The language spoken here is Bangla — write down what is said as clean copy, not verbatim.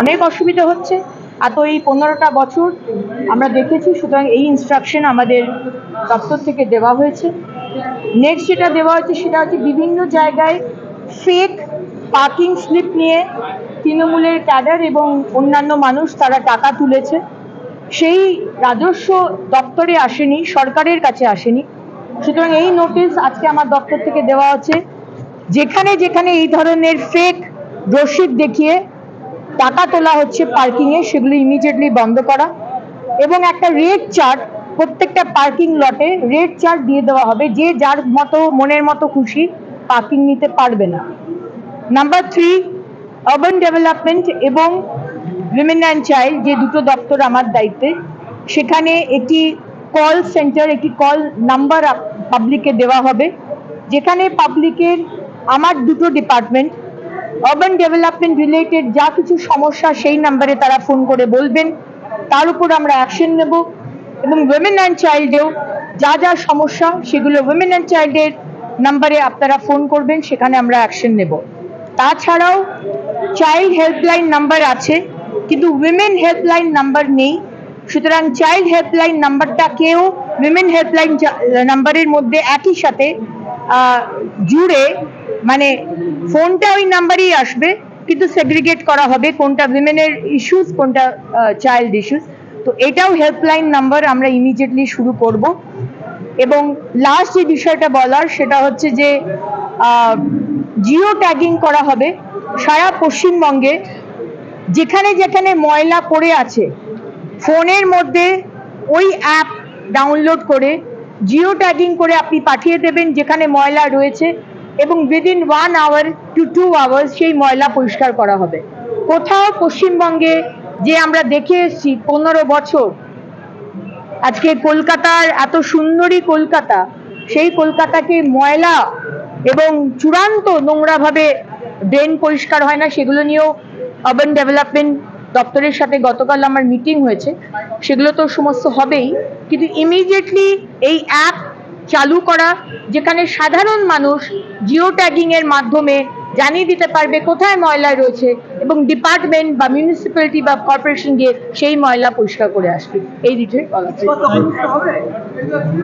অনেক অসুবিধা হচ্ছে। আর তো এই 15টা বছর আমরা দেখেছি, সুতরাং এই ইনস্ট্রাকশন আমাদের দপ্তর থেকে দেওয়া হয়েছে। নেক্সট যেটা দেওয়া হয়েছে সেটা হচ্ছে বিভিন্ন জায়গায় ফেক পার্কিং স্লিপ নিয়ে তৃণমূলের ক্যাডার এবং অন্যান্য মানুষ তারা টাকা তুলেছে। সেই রাজস্ব দপ্তরে আসেনি, সরকারের কাছে আসেনি। সুতরাং এই নোটিশ আজকে আমার দপ্তর থেকে দেওয়া হচ্ছে, যেখানে যেখানে এই ধরনের ফেক রসিদ দেখিয়ে টাকা তোলা হচ্ছে পার্কিংয়ে, সেগুলো ইমিডিয়েটলি বন্ধ করা এবং একটা রেট চার্ট প্রত্যেকটা পার্কিং লটে রেট চার্ট দিয়ে দেওয়া হবে, যে যার মতো মনের মতো খুশি পার্কিং নিতে পারবে না। নাম্বার 3, আরবান ডেভেলপমেন্ট এবং উইমেন অ্যান্ড চাইল্ড, যে দুটো দপ্তর আমার দায়িত্বে, সেখানে একটি কল সেন্টার, একটি কল নাম্বার পাবলিককে দেওয়া হবে, যেখানে পাবলিকের আমার দুটো ডিপার্টমেন্ট আরবান ডেভেলপমেন্ট রিলেটেড যা কিছু সমস্যা সেই নাম্বারে তারা ফোন করে বলবেন, তার উপর আমরা অ্যাকশন নেব। এবং উইমেন অ্যান্ড চাইল্ডেও যা যা সমস্যা সেগুলো উইমেন অ্যান্ড চাইল্ডের নাম্বারে আপনারা ফোন করবেন, সেখানে আমরা অ্যাকশন নেব। তাছাড়াও চাইল্ড হেল্পলাইন নাম্বার আছে, কিন্তু উইমেন হেল্পলাইন নাম্বার নেই। সুতরাং চাইল্ড হেল্পলাইন নাম্বারটাকেও উইমেন হেল্পলাইন নাম্বারের মধ্যে একই সাথে জুড়ে, মানে ফোনটা ওই নাম্বারেই আসবে, কিন্তু সেগ্রিগেট করা হবে কোনটা উইমেনের ইস্যুস, কোনটা চাইল্ড ইস্যুস। তো এটাও হেল্পলাইন নাম্বার আমরা ইমিডিয়েটলি শুরু করব। এবং লাস্ট যে বিষয়টা বলার সেটা হচ্ছে যে জিও ট্যাগিং করা হবে সারা পশ্চিমবঙ্গে। যেখানে যেখানে ময়লা পড়ে আছে, ফোনের মধ্যে ওই অ্যাপ ডাউনলোড করে জিও ট্যাগিং করে আপনি পাঠিয়ে দেবেন যেখানে ময়লা রয়েছে, এবং উইদিন 1 hour to 2 hours সেই ময়লা পরিষ্কার করা হবে। কোথাও পশ্চিমবঙ্গে যে আমরা দেখে এসেছি 15 বছর, আজকে কলকাতার এত সুন্দরী কলকাতা, সেই কলকাতাকে ময়লা এবং চূড়ান্ত নোংরাভাবে ড্রেন পরিষ্কার হয় না, সেগুলো নিয়েও আরবান ডেভেলপমেন্ট দপ্তরের সাথে গতকাল আমার মিটিং হয়েছে। সেগুলো তো সমস্ত হবেই, কিন্তু ইমিডিয়েটলি এই অ্যাপ চালু করা, যেখানে সাধারণ মানুষ জিও ট্যাগিং এর মাধ্যমে জানিয়ে দিতে পারবে কোথায় ময়লা রয়েছে, এবং ডিপার্টমেন্ট বা মিউনিসিপ্যালিটি বা কর্পোরেশন গিয়ে সেই ময়লা পরিষ্কার করে আসবে। এই দিকে বলা